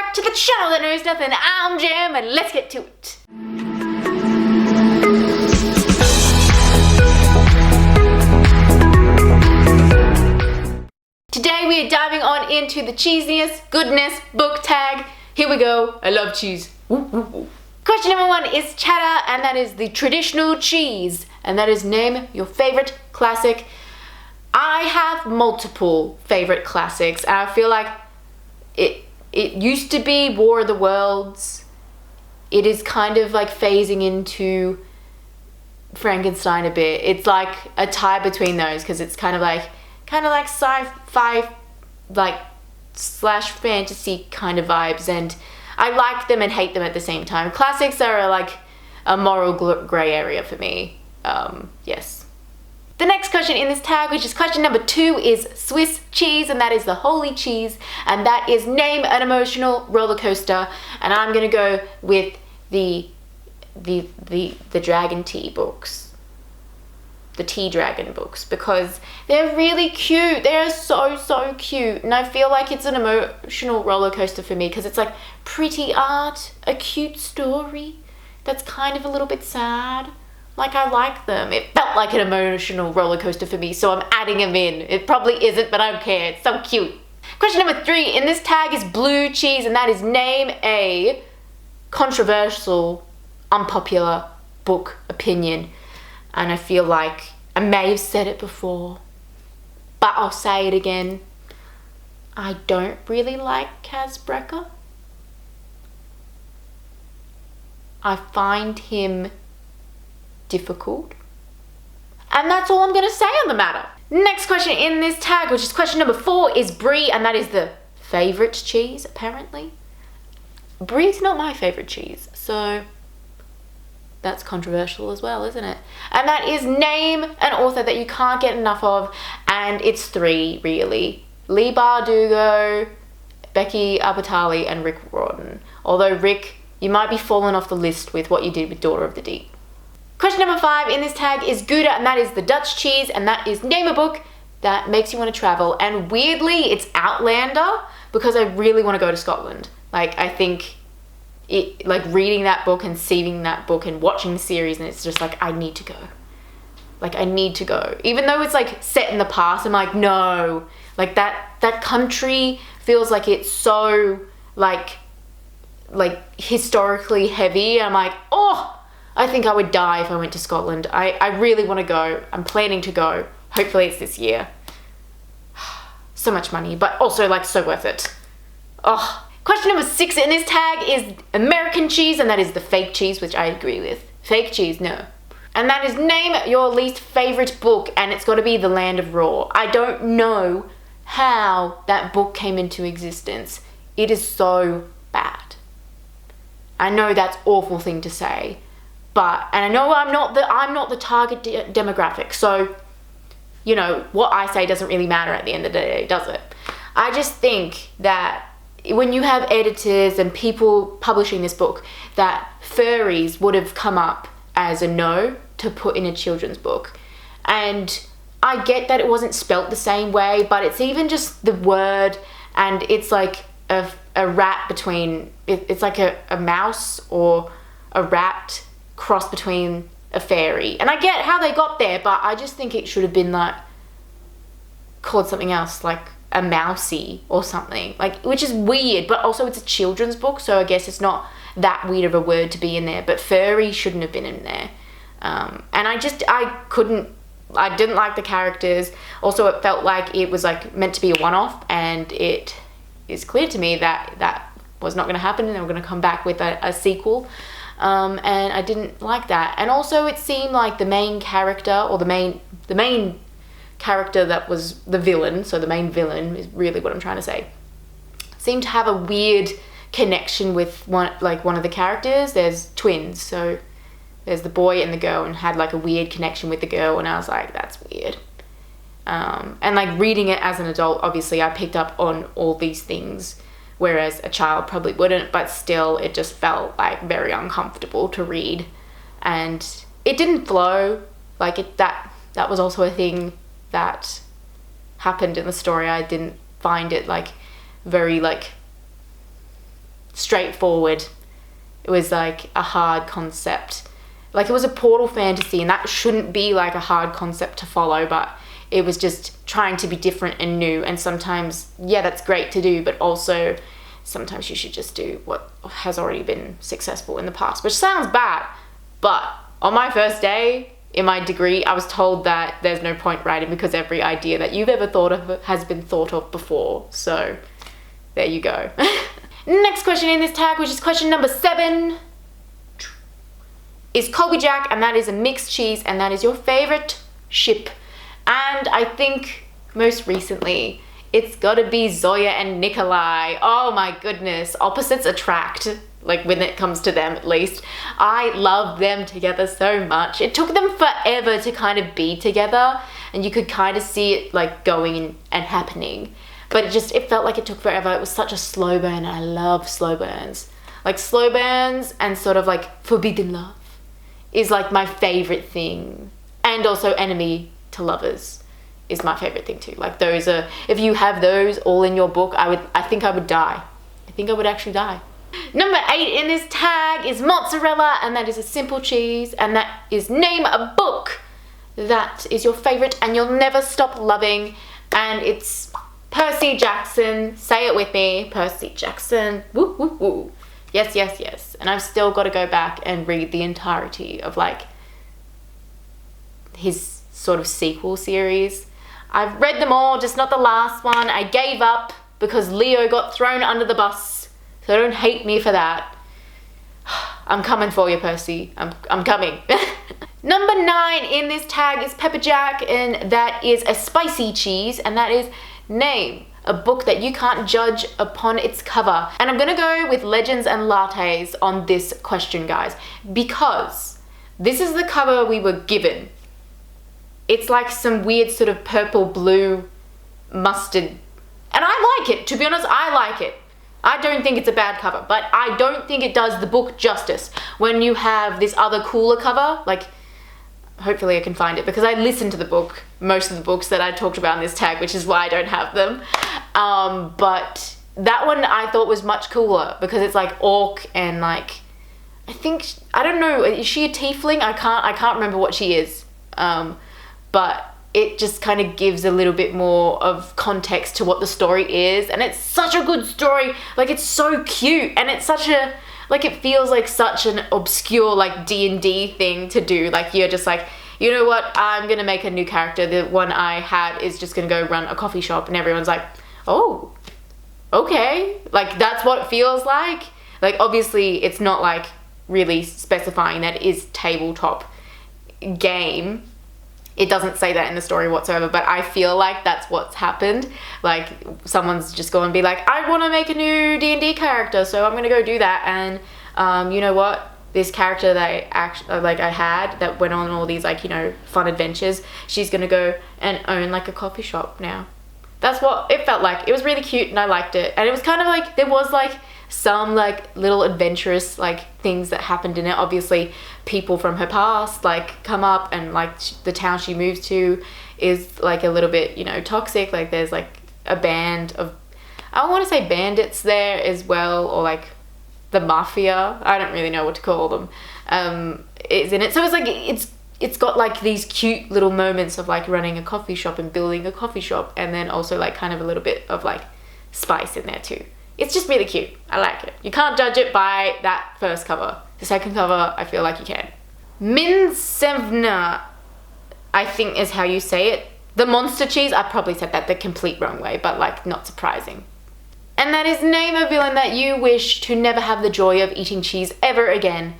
back to the channel that knows nothing. I'm Jam, and let's get to it. Today we are diving on into the cheesiness, goodness, book tag. Here we go. I love cheese. Question number 1 is cheddar, and that is the traditional cheese. And that is name your favorite classic. I have multiple favorite classics, and I feel like it used to be War of the Worlds. It is kind of like phasing into Frankenstein a bit. It's like a tie between those because it's kind of like sci-fi, like slash fantasy kind of vibes, and I like them and hate them at the same time. Classics are like a moral grey area for me. Yes. The next question in this tag, which is question number 2, is Swiss cheese, and that is the holy cheese, and that is name an emotional roller coaster. And I'm gonna go with the Dragon Tea books, the Tea Dragon books, because they're really cute. They're so cute, and I feel like it's an emotional roller coaster for me because it's like pretty art, a cute story that's kind of a little bit sad. Like, I like them. It felt like an emotional roller coaster for me, so I'm adding them in. It probably isn't, but I don't care. It's so cute. Question number 3 in this tag is blue cheese, and that is name a controversial, unpopular book opinion. And I feel like I may have said it before, but I'll say it again. I don't really like Kaz Brekker. I find him difficult, and that's all I'm going to say on the matter. Next question in this tag, which is question number 4, is brie, and that is the favorite cheese, apparently. Brie's not my favorite cheese, so that's controversial as well, isn't it? And that is name an author that you can't get enough of, and it's 3 really: Leigh Bardugo, Becky Albertalli, and Rick Riordan. Although Rick, you might be falling off the list with what you did with Daughter of the Deep. Question number 5 in this tag is Gouda, and that is the Dutch cheese, and that is name a book that makes you want to travel. And weirdly, it's Outlander, because I really want to go to Scotland. Like, I think it, like reading that book and seeing that book and watching the series, and it's just like, I need to go. Like, I need to go. Even though it's like set in the past, I'm like, no. Like, that country feels like it's so like historically heavy. I'm like, oh, I think I would die if I went to Scotland. I really want to go. I'm planning to go. Hopefully it's this year. So much money, but also like so worth it. Oh. Question number 6 in this tag is American cheese, and that is the fake cheese, which I agree with. Fake cheese, no. And that is name your least favorite book, and it's got to be The Land of Raw. I don't know how that book came into existence. It is so bad. I know that's an awful thing to say, but, and I know I'm not the target demographic, so, you know, what I say doesn't really matter at the end of the day, does it? I just think that when you have editors and people publishing this book, that furries would have come up as a no to put in a children's book. And I get that it wasn't spelt the same way, but it's even just the word, and it's like a rat between, it's like a mouse or a rat cross between a fairy. And I get how they got there, but I just think it should have been like called something else, like a mousey or something, like, which is weird, but also it's a children's book, so I guess it's not that weird of a word to be in there, but furry shouldn't have been in there. And I didn't like the characters. Also, it felt like it was like meant to be a one-off, and it is clear to me that that was not going to happen, and they were going to come back with a sequel. And I didn't like that. And also it seemed like the main character, or the main character that was the villain, so the main villain is really what I'm trying to say, seemed to have a weird connection with one of the characters. There's twins, so there's the boy and the girl, and had like a weird connection with the girl, and I was like, that's weird. And like reading it as an adult, obviously I picked up on all these things, whereas a child probably wouldn't, but still it just felt like very uncomfortable to read, and it didn't flow. Like that was also a thing that happened in the story. I didn't find it like very like straightforward. It was like a hard concept. Like, it was a portal fantasy, and that shouldn't be like a hard concept to follow, but it was just trying to be different and new. And sometimes, yeah, that's great to do, but also sometimes you should just do what has already been successful in the past, which sounds bad. But on my first day in my degree, I was told that there's no point writing because every idea that you've ever thought of has been thought of before. So there you go. Next question in this tag, which is question number 7, is Colby Jack, and that is a mixed cheese, and that is your favorite ship. And I think most recently it's gotta be Zoya and Nikolai. Oh my goodness, opposites attract, like when it comes to them at least. I love them together so much. It took them forever to kind of be together, and you could kind of see it like going and happening. But it felt like it took forever. It was such a slow burn, and I love slow burns. Like slow burns and sort of like forbidden love is like my favorite thing. And also enemy to lovers is my favorite thing too. Like those are, if you have those all in your book, I think I would die. I think I would actually die. Number 8 in this tag is mozzarella, and that is a simple cheese, and that is name a book that is your favorite and you'll never stop loving. And it's Percy Jackson. Say it with me. Percy Jackson. Woo, woo, woo. Yes, yes, yes. And I've still got to go back and read the entirety of like his sort of sequel series. I've read them all, just not the last one. I gave up because Leo got thrown under the bus. So don't hate me for that. I'm coming for you, Percy. I'm coming. Number 9 in this tag is Pepper Jack, and that is a spicy cheese, and that is name a book that you can't judge upon its cover. And I'm gonna go with Legends and Lattes on this question, guys, because this is the cover we were given. It's like some weird sort of purple blue mustard, and I like it. To be honest, I like it. I don't think it's a bad cover, but I don't think it does the book justice when you have this other cooler cover. Like, hopefully I can find it because I listened to the book, most of the books that I talked about in this tag, which is why I don't have them. But that one I thought was much cooler because it's like orc and like, I don't know, is she a tiefling? I can't remember what she is. But it just kind of gives a little bit more of context to what the story is, and it's such a good story. Like, it's so cute, and it's such a, like, it feels like such an obscure like D&D thing to do. Like, you're just like, you know what, I'm gonna make a new character. The one I had is just gonna go run a coffee shop, and everyone's like, oh, okay. Like, that's what it feels like. Like, obviously it's not like really specifying that it is tabletop game. It doesn't say that in the story whatsoever, but I feel like that's what's happened. Like, someone's just going to be like, I want to make a new D&D character, so I'm going to go do that. And you know what? This character that I had that went on all these, like, you know, fun adventures, she's going to go and own like a coffee shop now. That's what it felt like. It was really cute and I liked it. And it was kind of like, there was like some like little adventurous like things that happened in it. Obviously people from her past like come up, and like the town she moves to is like a little bit, you know, toxic. Like, there's like a band of, I want to say bandits there as well, or like the mafia. I don't really know what to call them. Is in it. So it's like, it's got like these cute little moments of like running a coffee shop and building a coffee shop, and then also like kind of a little bit of like spice in there too. It's just really cute. I like it. You can't judge it by that first cover. The second cover, I feel like you can. Minsevna, I think is how you say it. The monster cheese, I probably said that the complete wrong way, but like, not surprising. And that is name a villain that you wish to never have the joy of eating cheese ever again.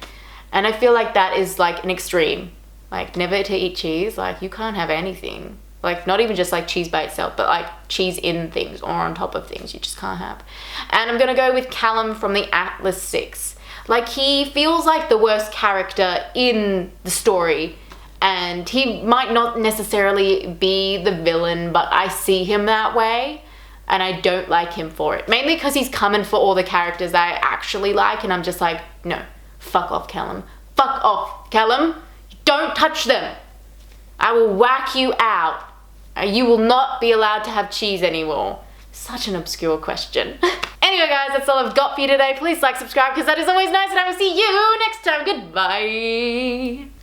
And I feel like that is like an extreme. Like, never to eat cheese. Like, you can't have anything. Like, not even just like cheese by itself, but like cheese in things or on top of things, you just can't have. And I'm gonna go with Callum from the Atlas 6. Like, he feels like the worst character in the story, and he might not necessarily be the villain, but I see him that way, and I don't like him for it. Mainly because he's coming for all the characters that I actually like, and I'm just like, no, fuck off, Callum. Fuck off, Callum. Don't touch them. I will whack you out. You will not be allowed to have cheese anymore. Such an obscure question. Anyway, guys, that's all I've got for you today. Please like, subscribe, because that is always nice, and I will see you next time. Goodbye.